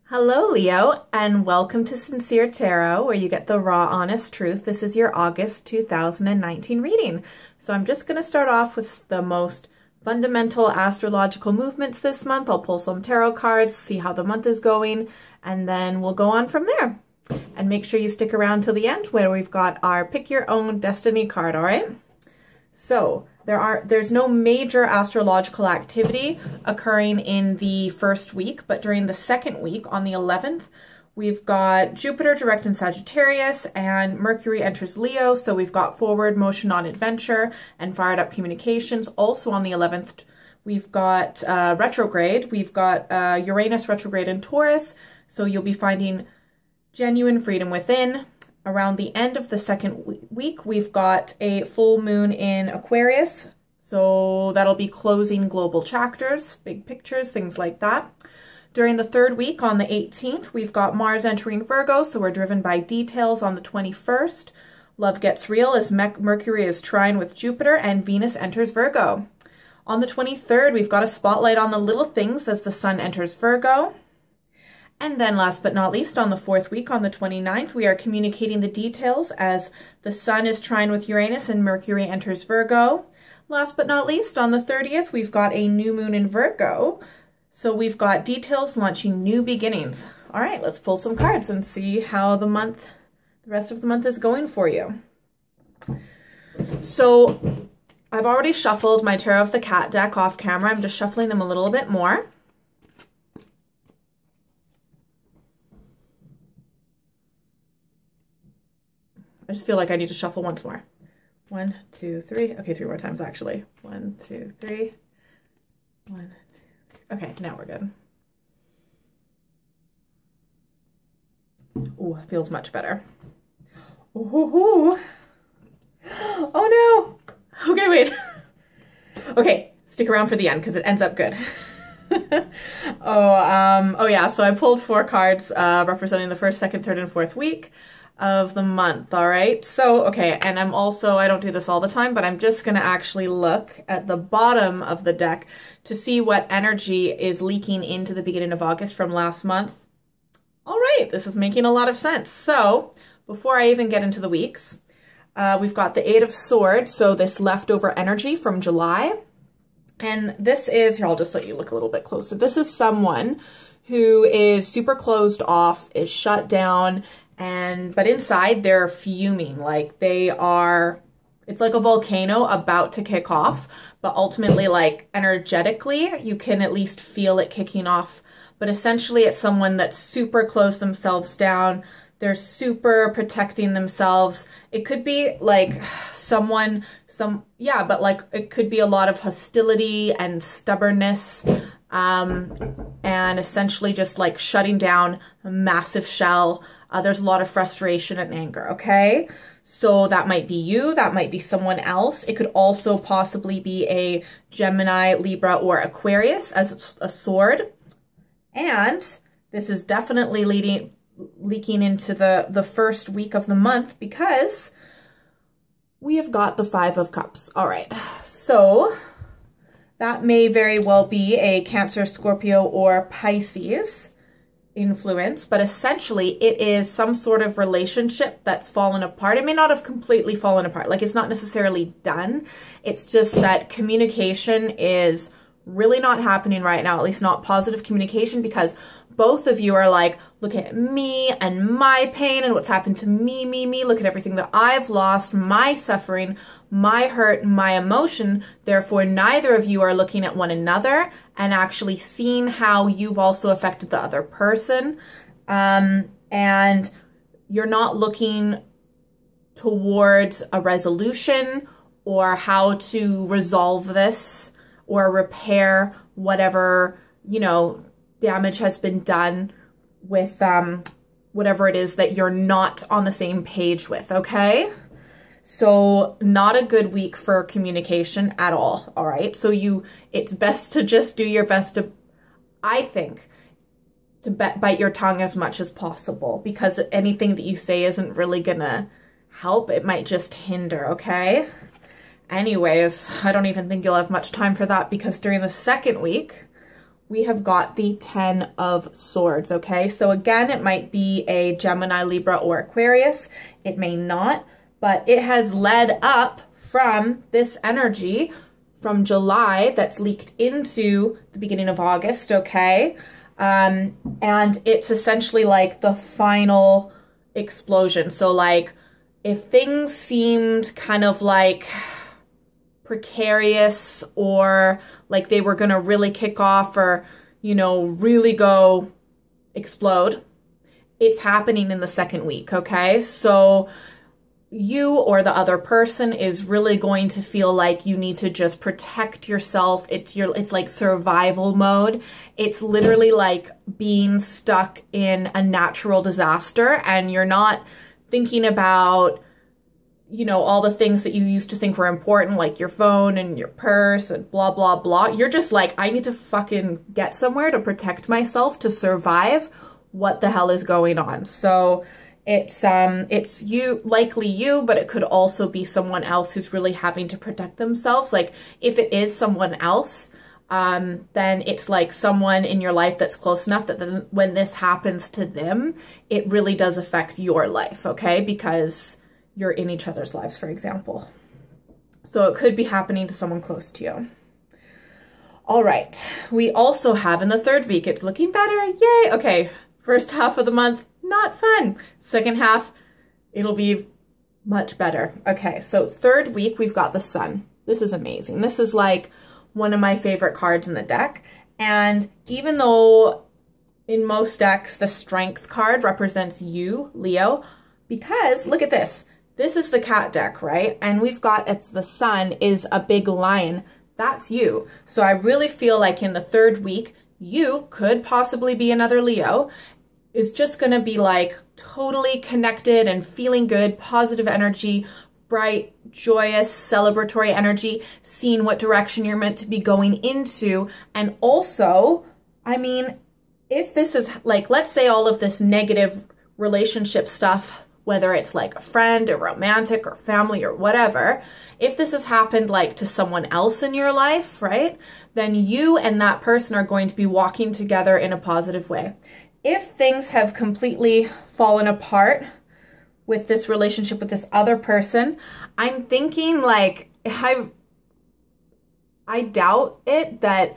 Hello, Leo, and welcome to Sincere Tarot, where you get the raw, honest truth. This is your August 2019 reading. So I'm just going to start off with the most fundamental astrological movements this month. I'll pull some tarot cards, see how the month is going, and then we'll go on from there. And make sure you stick around till the end where we've got our Pick Your Own Destiny card, all right? So there's no major astrological activity occurring in the first week, but during the second week on the 11th, we've got Jupiter direct in Sagittarius and Mercury enters Leo. So we've got forward motion on adventure and fired up communications. Also on the 11th, we've got retrograde. We've got Uranus retrograde in Taurus. So you'll be finding genuine freedom within. Around the end of the second week, we've got a full moon in Aquarius. So that'll be closing global chapters, big pictures, things like that. During the third week on the 18th, we've got Mars entering Virgo. So we're driven by details. On the 21st, love gets real as Mercury is trine with Jupiter and Venus enters Virgo. On the 23rd, we've got a spotlight on the little things as the sun enters Virgo. And then last but not least, on the fourth week, on the 29th, we are communicating the details as the sun is trine with Uranus and Mercury enters Virgo. Last but not least, on the 30th, we've got a new moon in Virgo. So we've got details launching new beginnings. All right, let's pull some cards and see how the rest of the month is going for you. So I've already shuffled my Tarot of the Cat deck off camera. I'm just shuffling them a little bit more. I just feel like I need to shuffle once more. 1, 2, 3. Okay, 3 more times actually. 1, 2, 3. 1, 2, 3. Okay, now we're good. Oh, it feels much better. Ooh. Oh no. Okay, wait. Okay, stick around for the end because it ends up good. Oh yeah, so I pulled 4 cards representing the first, second, third, and fourth week of the month. All right, so okay, and I'm also, I don't do this all the time, but I'm just gonna actually look at the bottom of the deck to see what energy is leaking into the beginning of August from last month. All right, this is making a lot of sense. So before I even get into the weeks, we've got the Eight of Swords, so this leftover energy from July. And this is, here, I'll just let you look a little bit closer. This is someone who is super closed off, is shut down, but inside they're fuming, like they are, it's like a volcano about to kick off, but ultimately, like energetically, you can at least feel it kicking off. But essentially it's someone that's super closed themselves down. They're super protecting themselves. It could be like but like it could be a lot of hostility and stubbornness, and essentially just like shutting down a massive shell. There's a lot of frustration and anger, okay? So that might be you, that might be someone else. It could also possibly be a Gemini, Libra, or Aquarius as a sword. And this is definitely leaking into the first week of the month because we have got the Five of Cups. All right, so that may very well be a Cancer, Scorpio, or Pisces influence, but essentially it is some sort of relationship that's fallen apart. It may not have completely fallen apart, like it's not necessarily done. It's just that communication is really not happening right now, at least not positive communication, because both of you are like, look at me and my pain and what's happened to me, look at everything that I've lost, my suffering, my hurt, my emotion. Therefore, neither of you are looking at one another and actually seeing how you've also affected the other person. And you're not looking towards a resolution or how to resolve this or repair whatever, you know, damage has been done with whatever it is that you're not on the same page with, okay? So not a good week for communication at all, all right? So it's best to just do your best to, I think, to bite your tongue as much as possible, because anything that you say isn't really gonna help. It might just hinder, okay? Anyways, I don't even think you'll have much time for that, because during the second week, we have got the 10 of Swords, okay? So again, it might be a Gemini, Libra, or Aquarius. It may not, but it has led up from this energy from July that's leaked into the beginning of August, okay? And it's essentially like the final explosion. So like if things seemed kind of like precarious or like they were going to really kick off or, you know, really go explode, it's happening in the second week, okay? So you or the other person is really going to feel like you need to just protect yourself. It's like survival mode. It's literally like being stuck in a natural disaster and you're not thinking about, you know, all the things that you used to think were important, like your phone and your purse and blah, blah, blah. You're just like, I need to fucking get somewhere to protect myself, to survive. What the hell is going on? So it's you, likely you, but it could also be someone else who's really having to protect themselves. Like if it is someone else, then it's like someone in your life that's close enough that then when this happens to them, it really does affect your life, okay? Because you're in each other's lives, for example. So it could be happening to someone close to you. All right, we also have in the third week, it's looking better, yay. Okay, first half of the month, not fun. Second half, it'll be much better. Okay, so third week, we've got the Sun. This is amazing. This is like one of my favorite cards in the deck. And even though in most decks, the Strength card represents you, Leo, because look at this. This is the cat deck, right? And we've got, it's the Sun is a big lion. That's you. So I really feel like in the third week, you could possibly be another Leo, is just going to be like totally connected and feeling good, positive energy, bright, joyous, celebratory energy, seeing what direction you're meant to be going into. And also, I mean, if this is like, let's say all of this negative relationship stuff, whether it's like a friend or romantic or family or whatever, if this has happened like to someone else in your life, right, then you and that person are going to be walking together in a positive way. If things have completely fallen apart with this relationship with this other person, I'm thinking like, I doubt it that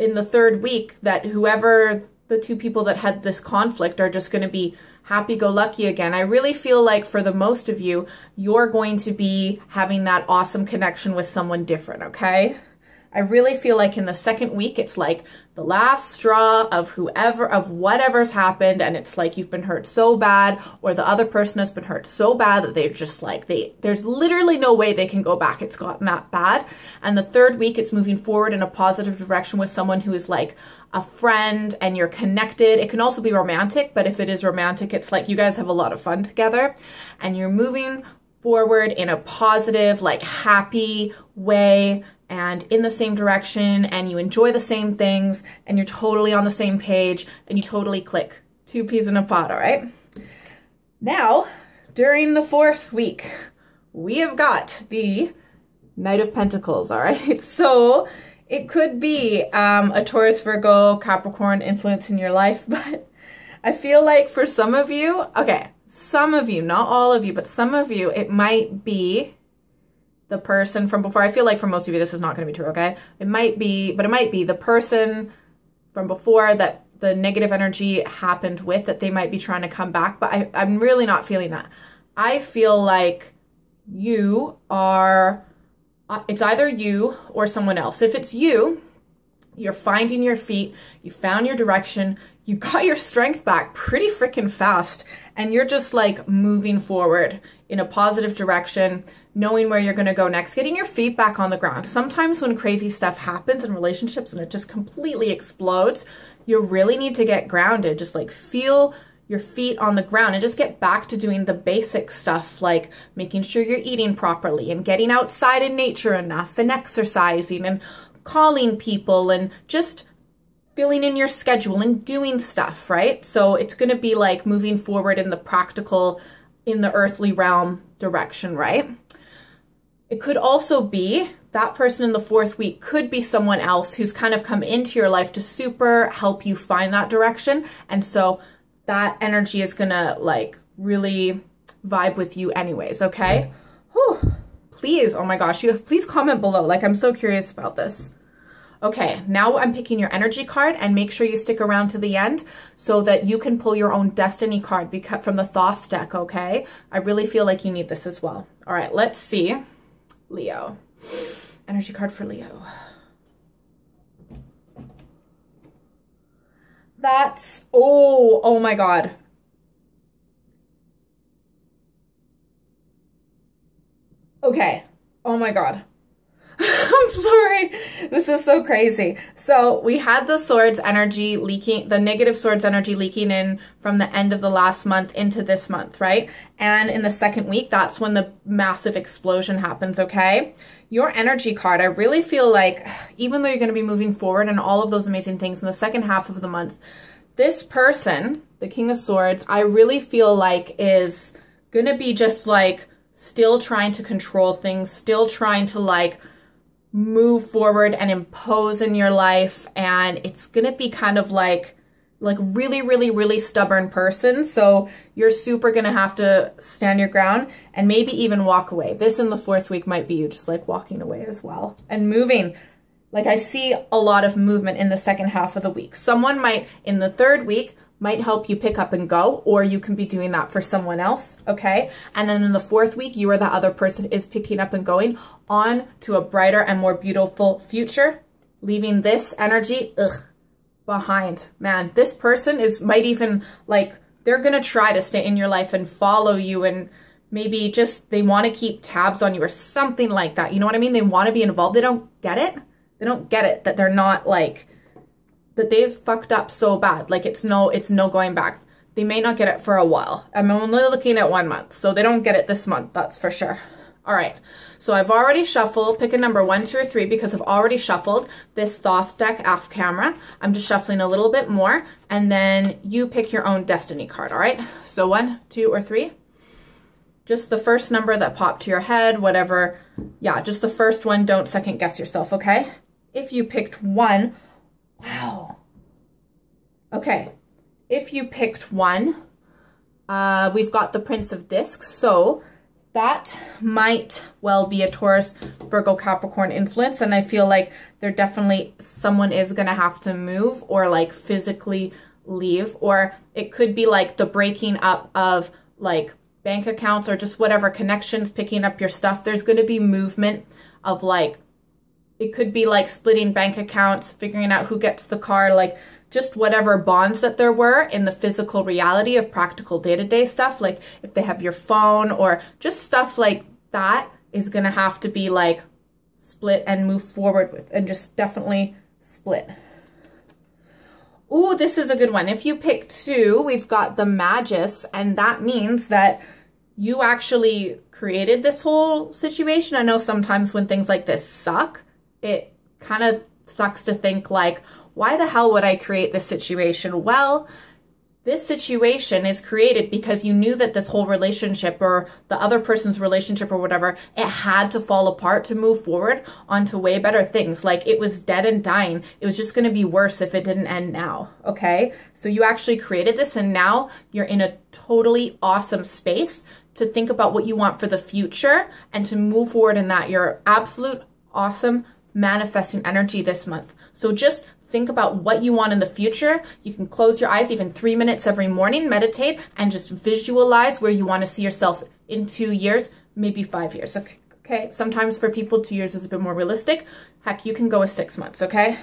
in the third week that whoever the two people that had this conflict are just going to be happy-go-lucky again. I really feel like for the most of you, you're going to be having that awesome connection with someone different, okay? I really feel like in the second week, it's like the last straw of whatever's happened, and it's like you've been hurt so bad, or the other person has been hurt so bad that they're just like, there's literally no way they can go back. It's gotten that bad. And the third week, it's moving forward in a positive direction with someone who is like a friend and you're connected. It can also be romantic, but if it is romantic, it's like you guys have a lot of fun together and you're moving forward in a positive, like happy way and in the same direction, and you enjoy the same things and you're totally on the same page and you totally click. Two peas in a pod, all right? Now, during the fourth week, we have got the Knight of Pentacles, all right? So it could be a Taurus, Virgo, Capricorn influence in your life, but I feel like for some of you, okay, some of you, not all of you, but some of you, it might be the person from before. I feel like for most of you, this is not going to be true, okay? It might be, but it might be the person from before that the negative energy happened with, that they might be trying to come back, but I'm really not feeling that. I feel like you are, it's either you or someone else. If it's you, you're finding your feet, you found your direction, you got your strength back pretty freaking fast, and you're just like moving forward in a positive direction, knowing where you're going to go next, getting your feet back on the ground. Sometimes when crazy stuff happens in relationships and it just completely explodes, you really need to get grounded, just like feel your feet on the ground and just get back to doing the basic stuff, like making sure you're eating properly and getting outside in nature enough and exercising and calling people and just filling in your schedule and doing stuff, right? So it's going to be like moving forward in the practical, in the earthly realm direction, right? It could also be that person in the 4th week could be someone else who's kind of come into your life to super help you find that direction. And so that energy is gonna like really vibe with you anyways, okay? Whew. Please, oh my gosh, please comment below. Like, I'm so curious about this. Okay, now I'm picking your energy card, and make sure you stick around to the end so that you can pull your own destiny card from the Thoth deck, okay? I really feel like you need this as well. All right, let's see. Leo. Energy card for Leo. That's, oh my God. Okay, oh my God. I'm sorry. This is so crazy. So we had the swords energy leaking, the negative swords energy leaking in from the end of the last month into this month, right? And in the 2nd week, that's when the massive explosion happens, okay? Your energy card, I really feel like, even though you're going to be moving forward and all of those amazing things in the 2nd half of the month, this person, the King of Swords, I really feel like is going to be just like still trying to control things, still trying to like move forward and impose in your life, and it's gonna be kind of like really stubborn person. So you're super gonna have to stand your ground and maybe even walk away. This in the 4th week might be you just like walking away as well and moving. Like, I see a lot of movement in the 2nd half of the week. Someone might in the 3rd week might help you pick up and go, or you can be doing that for someone else, okay? And then in the 4th week, you or the other person is picking up and going on to a brighter and more beautiful future, leaving this energy, behind. Man, this person might even, like, they're gonna try to stay in your life and follow you, and maybe just, they wanna keep tabs on you or something like that. You know what I mean? They wanna be involved. They don't get it. They don't get it that they're not like, that they've fucked up so bad. Like, it's no going back. They may not get it for a while. I'm only looking at 1 month, so they don't get it this month, that's for sure. All right, so I've already shuffled. Pick a number 1, 2, or 3 because I've already shuffled this Thoth deck off camera. I'm just shuffling a little bit more, and then you pick your own destiny card, all right? So 1, 2, or 3. Just the first number that popped to your head, whatever. Yeah, just the first one. Don't second guess yourself, okay? If you picked 1, wow. Okay, if you picked 1, we've got the Prince of Discs, so that might well be a Taurus, Virgo, Capricorn influence, and I feel like there definitely, someone is gonna have to move or like physically leave, or it could be like the breaking up of like bank accounts or just whatever connections, picking up your stuff. There's gonna be movement of like, it could be like splitting bank accounts, figuring out who gets the car, like just whatever bonds that there were in the physical reality of practical day-to-day stuff. Like if they have your phone or just stuff like that is gonna have to be like split and move forward with, and just definitely split. Ooh, this is a good one. If you pick 2, we've got the Magus, and that means that you actually created this whole situation. I know sometimes when things like this suck, it kind of sucks to think like, why the hell would I create this situation? Well, this situation is created because you knew that this whole relationship or the other person's relationship or whatever, it had to fall apart to move forward onto way better things. Like it was dead and dying. It was just going to be worse if it didn't end now. Okay. So you actually created this, and now you're in a totally awesome space to think about what you want for the future and to move forward in that. You're absolute awesome manifesting energy this month. So just think about what you want in the future. You can close your eyes even 3 minutes every morning, meditate, and just visualize where you want to see yourself in 2 years, maybe 5 years. Okay. Sometimes for people, 2 years is a bit more realistic. Heck, you can go with 6 months. Okay.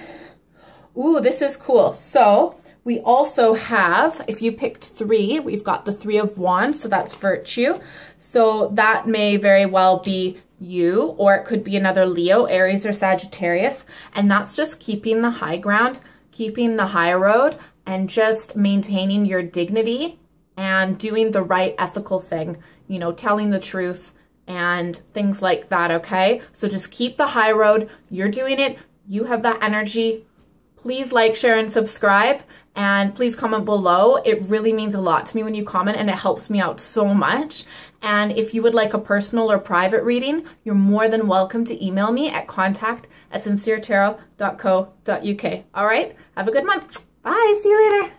Ooh, this is cool. So we also have, if you picked 3, we've got the 3 of Wands. So that's virtue. So that may very well be you, or it could be another Leo, Aries, or Sagittarius. And that's just keeping the high ground, keeping the high road, and just maintaining your dignity and doing the right ethical thing, you know, telling the truth and things like that. Okay. So just keep the high road. You're doing it. You have that energy. Please like, share, and subscribe. And please comment below. It really means a lot to me when you comment, and it helps me out so much. And if you would like a personal or private reading, you're more than welcome to email me at contact@sinceretarot.co.uk. All right, have a good month. Bye, see you later.